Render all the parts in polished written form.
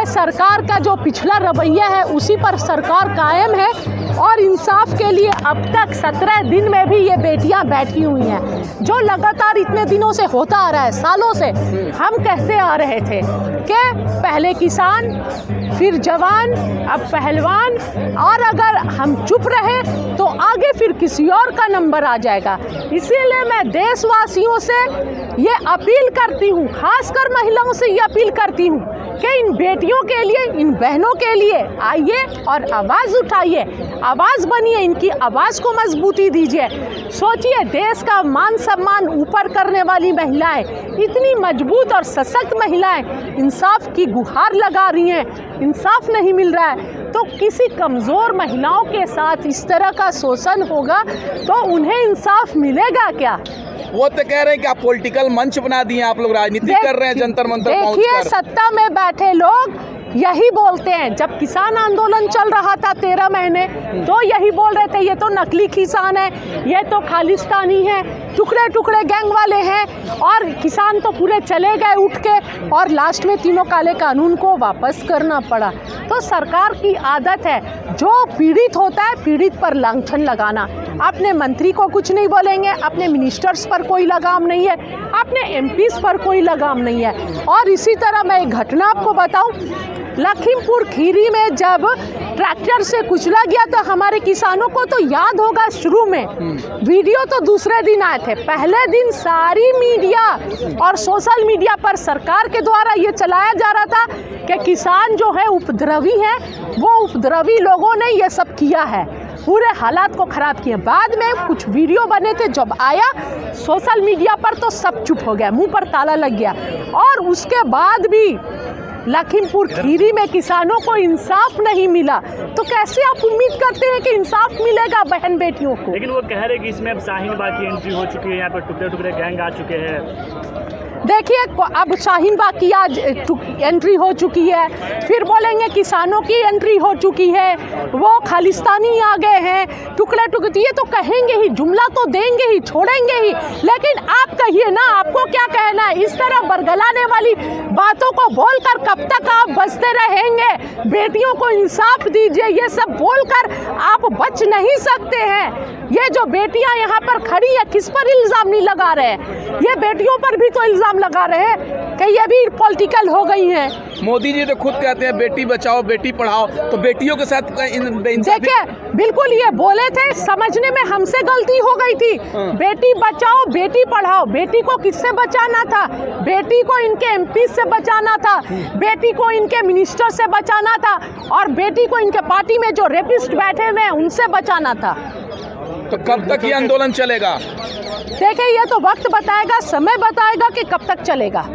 सरकार का जो पिछला रवैया है उसी पर सरकार कायम है और इंसाफ के लिए अब तक 17 दिन में भी ये बेटियां बैठी हुई हैं, जो लगातार इतने दिनों से होता आ रहा है। सालों से हम कहते आ रहे थे कि पहले किसान, फिर जवान, अब पहलवान, और अगर हम चुप रहे तो आगे फिर किसी और का नंबर आ जाएगा। इसीलिए मैं देशवासियों से ये अपील करती हूँ, खासकर महिलाओं से ये अपील करती हूँ कि इन बेटियों के लिए, इन बहनों के लिए आइए और आवाज़ उठाइए, आवाज़ बनिए, इनकी आवाज़ को मजबूती दीजिए। सोचिए, देश का मान सम्मान ऊपर करने वाली महिलाएं, इतनी मजबूत और सशक्त महिलाएं इंसाफ की गुहार लगा रही हैं, इंसाफ नहीं मिल रहा है, तो किसी कमज़ोर महिलाओं के साथ इस तरह का शोषण होगा तो उन्हें इंसाफ मिलेगा क्या? वो तो कह रहे हैं कि आप पॉलिटिकल मंच बना दिए, आप लोग राजनीति कर रहे हैं जंतर मंतर पहुंचकर। देखिए, सत्ता में बैठे लोग यही बोलते हैं। जब किसान आंदोलन चल रहा था 13 महीने, तो यही बोल रहे थे ये तो नकली किसान है, ये तो खालिस्तानी है, टुकड़े टुकड़े गैंग वाले हैं, और किसान तो पूरे चले गए उठ के, और लास्ट में तीनों काले कानून को वापस करना पड़ा। तो सरकार की आदत है, जो पीड़ित होता है पीड़ित पर लांछन लगाना। अपने मंत्री को कुछ नहीं बोलेंगे, अपने मिनिस्टर्स पर कोई लगाम नहीं है, अपने एमपीज पर कोई लगाम नहीं है। और इसी तरह मैं एक घटना आपको बताऊं, लखीमपुर खीरी में जब ट्रैक्टर से कुचला गया तो हमारे किसानों को तो याद होगा, शुरू में वीडियो तो दूसरे दिन आए थे, पहले दिन सारी मीडिया और सोशल मीडिया पर सरकार के द्वारा ये चलाया जा रहा था कि किसान जो है उपद्रवी है, वो उपद्रवी लोगों ने ये सब किया है, पूरे हालात को ख़राब किए। बाद में कुछ वीडियो बने थे, जब आया सोशल मीडिया पर तो सब चुप हो गया, मुंह पर ताला लग गया। और उसके बाद भी लखीमपुर खीरी में किसानों को इंसाफ नहीं मिला, तो कैसे आप उम्मीद करते हैं कि इंसाफ मिलेगा बहन बेटियों को? लेकिन वो कह रहे कि इसमें अब शाहीन बाग की एंट्री हो चुकी है, यहाँ पर टुकड़े टुकड़े गैंग आ चुके हैं। देखिए, अब शाहीन बाग की आज एंट्री हो चुकी है, फिर बोलेंगे किसानों की एंट्री हो चुकी है, वो खालिस्तानी आ गए हैं, टुकड़े टुकड़े, ये तो कहेंगे ही, जुमला तो देंगे ही, छोड़ेंगे ही। लेकिन आप कहिए ना, आपको क्या कहना है? इस तरह बरगलाने वाली बातों को बोलकर कब तक आप बचते रहेंगे? बेटियों को इंसाफ दीजिए, ये सब बोलकर आप बच नहीं सकते हैं। ये जो बेटियां यहाँ पर खड़ी है, किस पर इल्ज़ाम नहीं लगा रहे हैं? ये बेटियों पर भी तो इल्ज़ाम लगा रहे हैं कि ये भी पॉलिटिकल हो गई हैं। मोदी जी तो खुद कहते हैं बेटी बचाओ बेटी पढ़ाओ, तो बेटियों के साथ देखिए, बिल्कुल ये बोले थे, समझने में हमसे गलती हो गई थी। बेटी बचाओ बेटी पढ़ाओ, बेटी को किससे बचाना था? बेटी को इनके एमपी से बचाना था, बेटी को इनके मिनिस्टर से बचाना था, और बेटी को इनके पार्टी में जो रेपिस्ट बैठे हुए हैं उनसे बचाना था। तो कब तक ये आंदोलन चलेगा? देखिए, ये तो वक्त बताएगा, समय बताएगा कि कब तक चलेगा।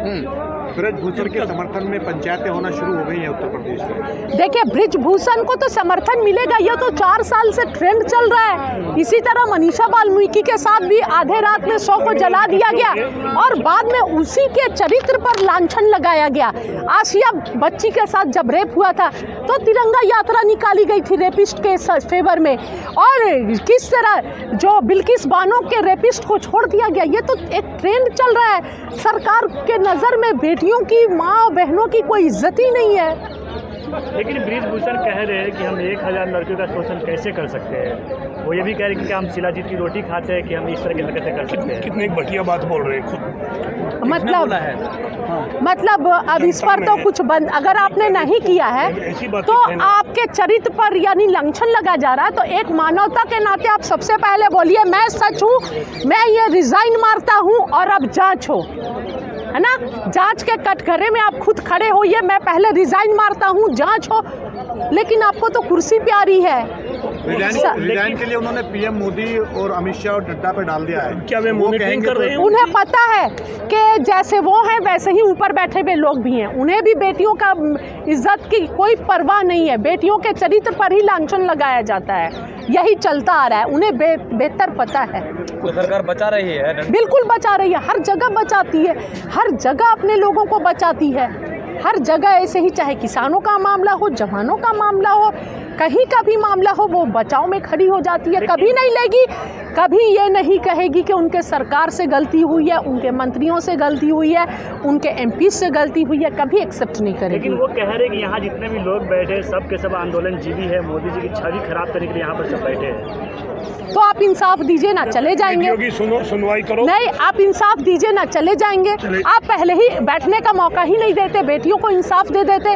ब्रिजभूषण के समर्थन में पंचायतें होना शुरू हो गई हैं उत्तर प्रदेश में। देखिए, ब्रिजभूषण को तो समर्थन मिलेगा, ये तो 4 साल से ट्रेंड चल रहा है। इसी तरह मनीषा वाल्मीकि के साथ भी आधे रात में 100 को जला दिया गया और बाद में उसी के चरित्र पर लांछन लगाया गया। आसिया बच्ची के साथ जब रेप हुआ था तो तिरंगा यात्रा निकाली गई थी रेपिस्ट के फेवर में, और किस तरह जो बिल्किस बानो के रेपिस्ट को छोड़ दिया गया। ये तो एक ट्रेंड चल रहा है। सरकार के नज़र में बेटियों की, माँ और बहनों की कोई इज्जत ही नहीं है। लेकिन ब्रिजभूषण कह रहे हैं कि हम 1000 लड़कियों का शोषण कैसे कर सकते हैं। वो ये भी कह रहे हैं कि हम शिलाजीत की रोटी खाते हैं कि हम इस तरह की हरकतें कर सकते हैं। कितनी घटिया बात बोल रहे हैं खुद। मतलब अब इस पर तो कुछ बंद, अगर आपने नहीं किया है तो आपके चरित्र पर यानी लांछन लगा जा रहा है। तो एक मानवता के नाते आप सबसे पहले बोलिए, मैं सच हूँ, मैं ये रिजाइन मारता हूँ और अब जांच हो, है ना? जांच के कटघरे में आप खुद खड़े होइए, मैं पहले रिजाइन मारता हूँ, जांच हो। लेकिन आपको तो कुर्सी प्यारी है। रिजाइन के लिए उन्होंने पीएम मोदी और अमित शाह और नड्डा पे डाल दिया है। क्या वे मॉनिटरिंग कर रहे हैं? उन्हें पता है कि जैसे वो हैं वैसे ही ऊपर बैठे हुए लोग भी हैं। उन्हें भी बेटियों का इज्जत की कोई परवाह नहीं है। बेटियों के चरित्र पर ही लांछन लगाया जाता है, यही चलता आ रहा है। उन्हें बेहतर पता है। तो सरकार बचा रही है? बिल्कुल बचा रही है, हर जगह बचाती है, हर जगह अपने लोगों को बचाती है, हर जगह ऐसे ही, चाहे किसानों का मामला हो, जवानों का मामला हो, कहीं का भी मामला हो, वो बचाव में खड़ी हो जाती है। कभी नहीं लेगी कभी ये नहीं कहेगी कि उनके सरकार से गलती हुई है, उनके मंत्रियों से गलती हुई है, उनके एमपी से गलती हुई है, कभी एक्सेप्ट नहीं करेगी। लेकिन वो कह रहे हैं कि यहाँ जितने भी लोग बैठे सब के सब आंदोलन जीवी है, मोदी जी की छवि खराब करने के लिए यहाँ पर सब बैठे हैं। तो आप इंसाफ दीजिए ना, चले जाएंगे। सुनवाई करो। नहीं, आप इंसाफ दीजिए ना, चले जाएंगे। आप पहले ही बैठने का मौका ही नहीं देते, बेटियों को इंसाफ दे देते।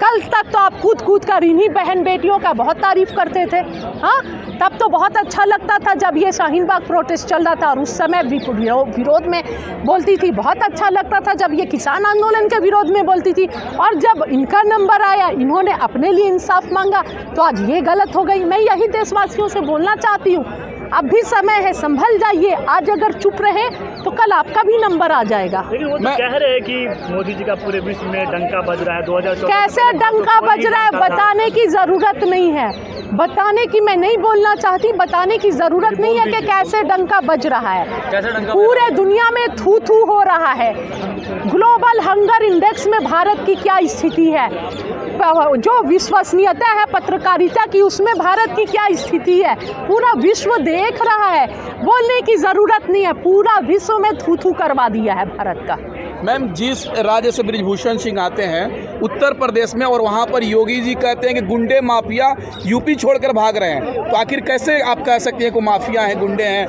कल तक तो आप कूद कूद कर इन्हीं बहन बेटियों का बहुत तारीफ करते थे। हाँ, तब तो बहुत अच्छा लगता था जब ये शाहीन बाग प्रोटेस्ट चल रहा था और उस समय विरोध में बोलती थी। बहुत अच्छा लगता था जब ये किसान आंदोलन के विरोध में बोलती थी। और जब इनका नंबर आया, इन्होंने अपने लिए इंसाफ मांगा, तो आज ये गलत हो गई। मैं यही देशवासियों से बोलना चाहती हूँ, अब भी समय है, संभल जाइए। आज अगर चुप रहे तो कल आपका भी नंबर आ जाएगा। लेकिन वो तो कह रहे हैं कि मोदी जी का पूरे विश्व में डंका बज रहा है। 2014 कैसे डंका बज रहा है बताने की ज़रूरत नहीं है, बताने की मैं नहीं बोलना चाहती, बताने की ज़रूरत नहीं है कि कैसे डंका बज रहा है। पूरे दुनिया में थू थू हो रहा है। ग्लोबल हंगर इंडेक्स में भारत की क्या स्थिति है, जो विश्वसनीयता है पत्रकारिता की, उसमें भारत की क्या स्थिति है, पूरा विश्व देख रहा है। बोलने की ज़रूरत नहीं है, पूरा विश्व में थू थू करवा दिया है भारत का। मैम, जिस राज्य से बृजभूषण सिंह आते हैं उत्तर प्रदेश में, और वहाँ पर योगी जी कहते हैं कि गुंडे माफिया यूपी छोड़कर भाग रहे हैं, तो आखिर कैसे आप कह सकते हैं कि माफिया हैं, गुंडे हैं?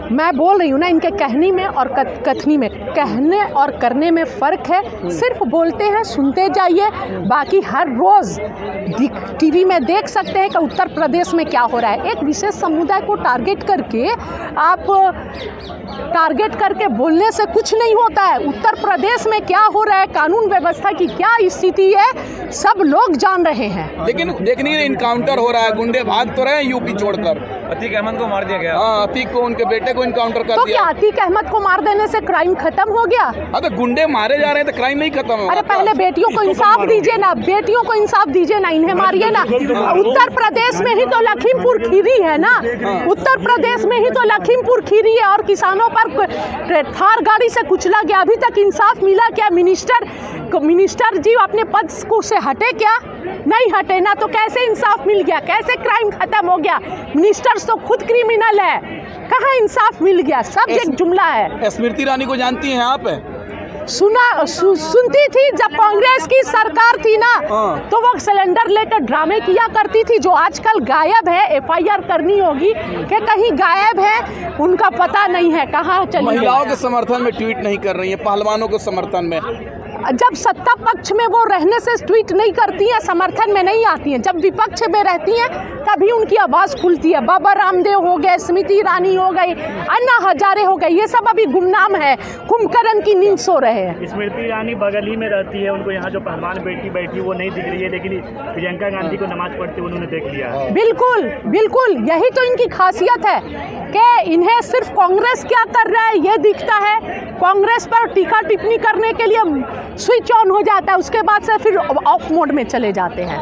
मैं बोल रही हूँ ना, इनके कहने में और कथनी में, कहने और करने में फ़र्क है। सिर्फ बोलते हैं, सुनते जाइए। बाकी हर रोज़ टीवी में देख सकते हैं कि उत्तर प्रदेश में क्या हो रहा है। एक विशेष समुदाय को टारगेट करके बोलने से कुछ नहीं होता है। उत्तर प्रदेश में क्या हो रहा है, कानून व्यवस्था की क्या स्थिति है, सब लोग जान रहे हैं। लेकिन देखने इनकाउंटर हो रहा है, गुंडे भाग तो रहे हैं यूपी छोड़कर। अतीक अहमद को मार दिया गया। हाँ, अतीक को, उनके बेटे को इनकाउंटर कर तो दिया। क्या अतीक अहमद को मार देने से क्राइम खत्म हो गया? अगर गुंडे मारे जा रहे हैं तो क्राइम नहीं खत्म होगा। अरे पहले बेटियों को इंसाफ दीजिए ना, बेटियों को इंसाफ दीजिए ना, इन्हें मारिए ना। उत्तर प्रदेश में ही तो लखीमपुर खीरी है ना, उत्तर प्रदेश में ही तो लखीमपुर खीरी है, और किसानों पर थार गाड़ी से कुचला गया। अभी तक इंसाफ मिला क्या? मिनिस्टर जी अपने पद से हटे क्या? नहीं हटे ना, तो कैसे इंसाफ मिल गया, कैसे क्राइम खत्म हो गया? मिनिस्टर्स तो खुद क्रिमिनल है, कहाँ इंसाफ मिल गया? सब एक जुमला है। स्मृति ईरानी को जानती हैं आप? सुनती थी जब कांग्रेस की सरकार थी ना, तो वो सिलेंडर लेकर ड्रामे किया करती थी, जो आजकल गायब है। एफआईआर करनी होगी कि कहीं गायब है, उनका पता नहीं है कहाँ चली गई। महिलाओं के समर्थन में ट्वीट नहीं कर रही है, पहलवानों के समर्थन में। जब सत्ता पक्ष में वो रहने से ट्वीट नहीं करती हैं, समर्थन में नहीं आती हैं। जब विपक्ष में रहती हैं तभी उनकी आवाज़ खुलती है। बाबा रामदेव हो गए, स्मृति ईरानी हो गई, अन्ना हजारे हो गए, ये सब अभी गुमनाम है, कुंभकर्ण की नींद सो रहे हैं। स्मृति ईरानी बगल ही में रहती है, उनको यहाँ जो पहलवान बेटी बैठी वो नहीं दिख रही है, लेकिन प्रियंका गांधी को नमाज पढ़ते उन्होंने देख लिया। बिल्कुल बिल्कुल, यही तो इनकी खासियत है कि इन्हें सिर्फ कांग्रेस क्या कर रहा है ये दिखता है। कांग्रेस पर टीका टिप्पणी करने के लिए स्विच ऑन हो जाता है, उसके बाद से फिर ऑफ मोड में चले जाते हैं।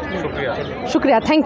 शुक्रिया, थैंक यू।